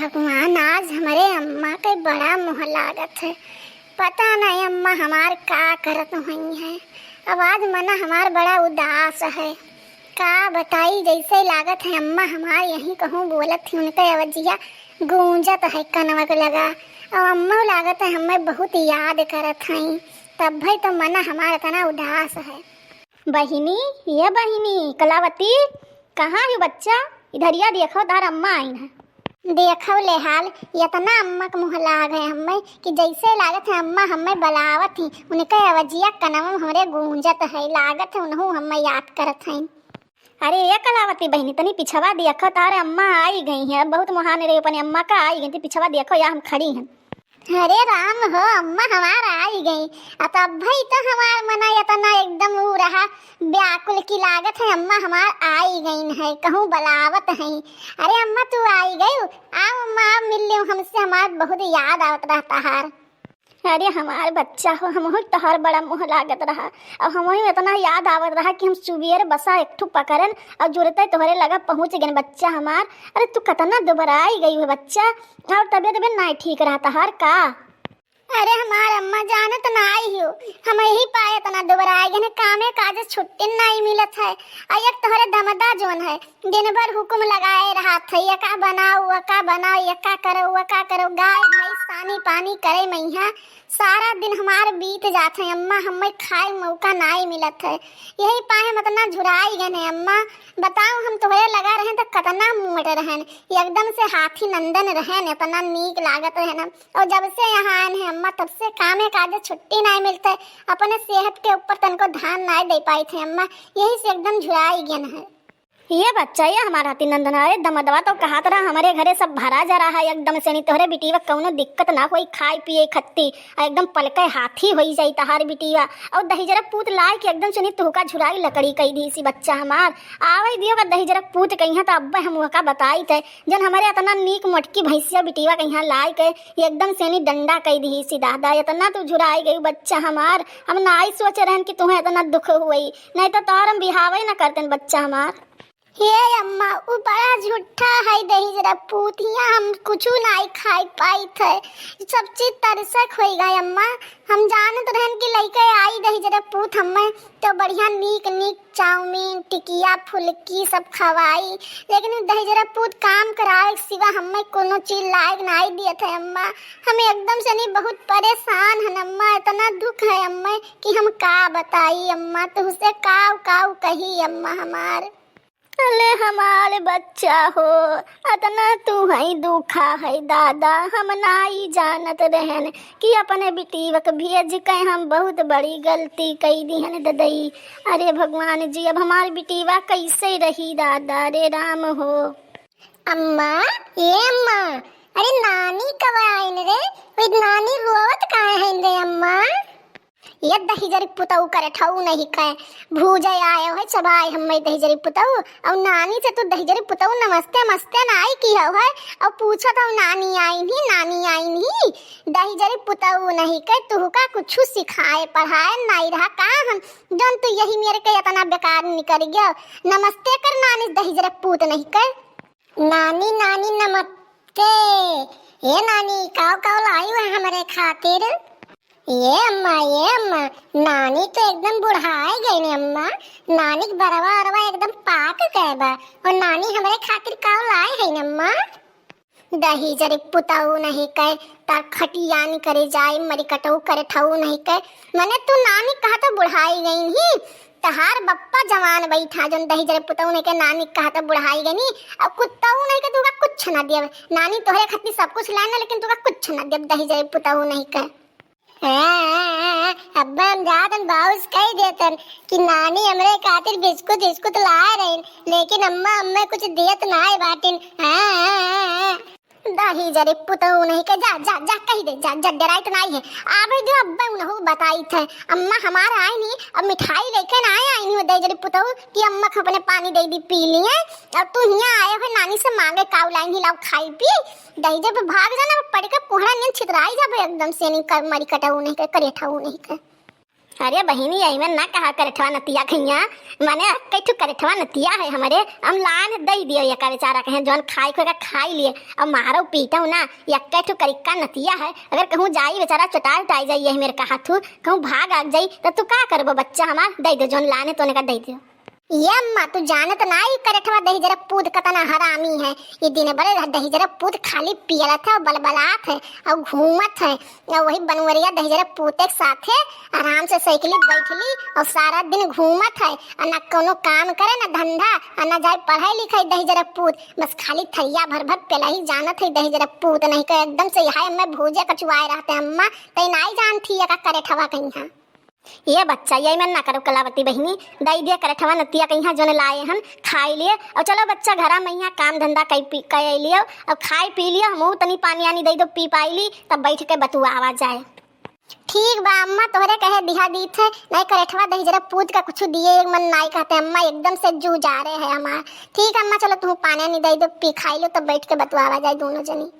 भगवान, आज हमारे अम्मा के बड़ा मुँह लागत है। पता नहीं अम्मा हमार का करत हुई है। अब आज मना हमार बड़ा उदास है। का बताई, जैसे लागत है अम्मा हमार यहीं कहूँ बोलत थी, उनके अवजिया गूंजत है कनवा के लगा। और अम्मा लागत है हमें बहुत याद करत हई, तब भाई तो मना हमारा इतना उदास है। बहिनी, ये बहिनी कलावती, कहाँ है बच्चा? इधरिया देखो, तार अम्मा आई है। देखो ले हाल, इतना अम्मा का मुँह लाग है हमें कि जैसे लागत है अम्मा हमें बलावत ही, उनके अवजिया कनवा हमारे गूंजत है, लागत है उन्हों हमें याद करत हैं। अरे ये कलावती बहिनी, तनी पिछवा देखो, तारे अम्मा आई गई है। बहुत महान रे अपने अम्मा का आई गई थी, पिछवा देखो या हम खड़ी हैं। अरे राम हो, अम्मा हमारा आई गई। तब भाई तो हमार मना इतना एकदम वो रहा व्याकुल की लागत है अम्मा हमार आई गई है, कहूँ बलावत है। अरे अम्मा तू आई गई, आओ अम्मा आप मिल लो हमसे, हमार बहुत याद आवत रहता हार। अरे हमारे बच्चा हो, हम तोहर बड़ा मुँह लागत रहा। अब हम इतना याद आवत रहा कि हम सुबेर बसा एक ठू पकड़न और जुड़ते तोहरे लगा पहुँच गए बच्चा हमार। अरे तू कितना दोबारा आई गई हो बच्चा, और तबियत नहीं ठीक रहा तोहर का? अरे हमार अम्मा जाने तो ना आई हो, हम यही पाए तना दोबारा आई गए, कामे काज छुट्टी नहीं मिलत है। एक तोहरे दमदा जोन है, दिन भर हुक्म लगाए रहा था, ये का बनाओ वो का बनाओ, ये का करो वो का करो, गाय भैंस सानी पानी करे मैया, सारा दिन हमारे बीत जाते हैं अम्मा, हमें खाए मौका नहीं मिलत है। यही पाए हम इतना झुराई गए अम्मा। बताओ हम तोहरे लगा रहे तो कितना मोट रहन, एकदम से हाथी नंदन रहन, इतना नीक लागत है ना। और जब से यहाँ आए हैं अम्मा, तब से कामे काजे छुट्टी नहीं मिलते, अपने सेहत के ऊपर तनको ध्यान नहीं दे पाई थे अम्मा, यही से एकदम झुराई गए हैं। ये बच्चा, ये हमारा हाथी नंदन है। दमदवा तो कहा तरह हमारे घरे सब भरा जा रहा है एकदम से, नहीं तोहरे बिटिया कौनो दिक्कत ना कोई, खाए पिए खत्ती एकदम पलके हाथी हो जाई तहार बिटिया। और दही जरा पूत लाए कि एकदम से नहीं तुहका झुराई लकड़ी कही दी सी बच्चा हमार। आवे दियो का दही जरा पूत कही है तो अब्बा हम वह का बताई थे, जन हमारे इतना नीक मोटकी भैंसिया बिटिया कहीं लाए के एकदम से नहीं डंडा कही दी सी दादा, इतना तू झुराई गई बच्चा हमार। हम ना ही सोच रहे कि तुम्हें इतना दुख हुई, नहीं तो तोहर हम बिहावे ना करते बच्चा हमार। हे अम्मा, वो बड़ा झूठा है दही जरा पूतिया, हम कुछ नहीं खाई पाई थे, सब चीज तरसक हो गई अम्मा। हम जानत रहन कि लइके आई दही जरा पूत हमें तो बढ़िया नीक नीक चाउमीन टिकिया फुलकी सब खवाई, लेकिन दही जरा पूत काम करावे सिवा हमें कोनो चीज लायक नहीं दिए थे अम्मा। हमें एकदम से नहीं बहुत परेशान है अम्मा, इतना दुख है अम्मा कि हम का बताई अम्मा, तुझसे काव काव कही अम्मा हमार। अले हमारे बच्चा हो, अतना तू है दुखा है दादा, हम नाई जानत रहन कि अपने बिटिवक भेज के हम बहुत बड़ी गलती कई दी हन ददई। अरे भगवान जी, अब हमारी बिटिवा कैसे रही दादा, रे राम हो। अम्मा, ये अम्मा, अरे नानी कब आइन रे? वे नानी रोवत काहे हैं रे अम्मा? ये दही जरी पुतऊ करे ठऊ नहीं कहे, भूजे आए हो सब आए हमें दही जरी पुतऊ, और नानी से तो दही जरी पुतऊ नमस्ते मस्ते नाई की हो है, और पूछा तो नानी आई नहीं, दही जरी पुतऊ नहीं कहे, तू का कुछ सिखाए पढ़ाए नहीं रहा का हम, जौन तू यही मेरे के इतना बेकार निकल गया। नमस्ते कर नानी, दही जरा पूत नहीं कर। नानी नमस्ते। ये नानी काव काव लाई है हमारे खातिर? ये अम्मा, नानी तो एकदम बुढ़ाई गई ने अम्मा, नानी के बरवा अरवा एकदम पाक गए बा, और नानी हमारे खातिर काव लाई है न अम्मा? दही जरे पुताऊ नहीं कहे, तार खटिया नहीं करे जाए, मरी कटऊ करे ठऊ नहीं कहे, मने तू नानी कहा तो बुढ़ाई गई ही, तहार बप्पा जवान बैठा जोन दही जरे पुताऊ नहीं के नानी कहा तो बुढ़ाई गई, और कुत्ताऊ नहीं के तुका कुछ ना दिया, नानी तोहरे खातिर सब कुछ लाना लेकिन तुका कुछ ना दिया दही जरे पुताऊ नहीं कहे। अब्बा हम जातन बाउस कह देतन कि नानी हमरे खातिर बिस्कुट ला रहे, लेकिन अम्मा कुछ दियत ना है बाटिन। दही जरे पुतऊ नहीं के, जा कह दे, जा डराइत नहीं है। आवे जो अब्बा उन्हों बताई थे, अम्मा हमारा आई नहीं, अब मिठाई लेके ना आई नहीं दही जरे पुतऊ कि अम्मा को अपने पानी दे दी पी लिए, अब तू यहाँ आए हो नानी से मांगे काव लाइन हिलाओ खाई पी, दही जब भाग जाना पड़ के पोहरा नींद छितराई जब एकदम से नहीं कर मरी कटाऊ नहीं कर करे ठाऊ नहीं कर। अरे बहिनी यही में ना कहा करठवा नतिया खैया माने कैठू करठवा नतिया है हमारे हम लान दई दियो या बेचारा कहे जौन खाई खोगा खाई लिए अब मारो पीटू ना या कैठू करिक्का नतिया है अगर कहूँ जाई बेचारा चटाई उटाई जाइए मेरे कहा थू कहूँ भाग आग जाई तो तू का करबो बच्चा हमार दई दो जौन लाने तो ने का दई दो। ये अम्मा तू जानत नाई करठवा दही जरा पूत कतना हरामी है। ये दिन बड़े दही जरा पूत खाली पियलत है और बलबलात है और घूमत है और वही बनवरिया दही जरा पूते के साथे आराम से साइकिल बैठली और सारा दिन घूमत है और ना कोनो काम करे ना धंधा और ना जाए पढ़ाई लिखाई दही जरा पूत बस खाली थैया भर भर पेला ही जानत है दही जरा पूत नहीं तो एकदम से यहाँ मैं भूजे कचुआए रहते अम्मा तई नाई जानती है का करठवा कहीं। ये बच्चा यही मैं ना करो कलावती बहिनी दई दिया करठवा नतिया कहीं जो लाए हम खाई लिए और चलो बच्चा घरा में यहाँ काम धंधा कई लियो और खाई पी लियो मुँह तनी पानी आनी दई दो पी पाई ली तब बैठ के बतुआ आवाज जाए। ठीक बा अम्मा तोहरे कहे दिहा दी थे नहीं करठवा दही जरा पूत का कुछ दिए एक मन नाई कहते अम्मा एकदम से जू जा रहे हैं हमार। ठीक अम्मा चलो तुम पानी नहीं दई दो पी खाई लो तब बैठ के बतुआ आवाज जाए दोनों जनी।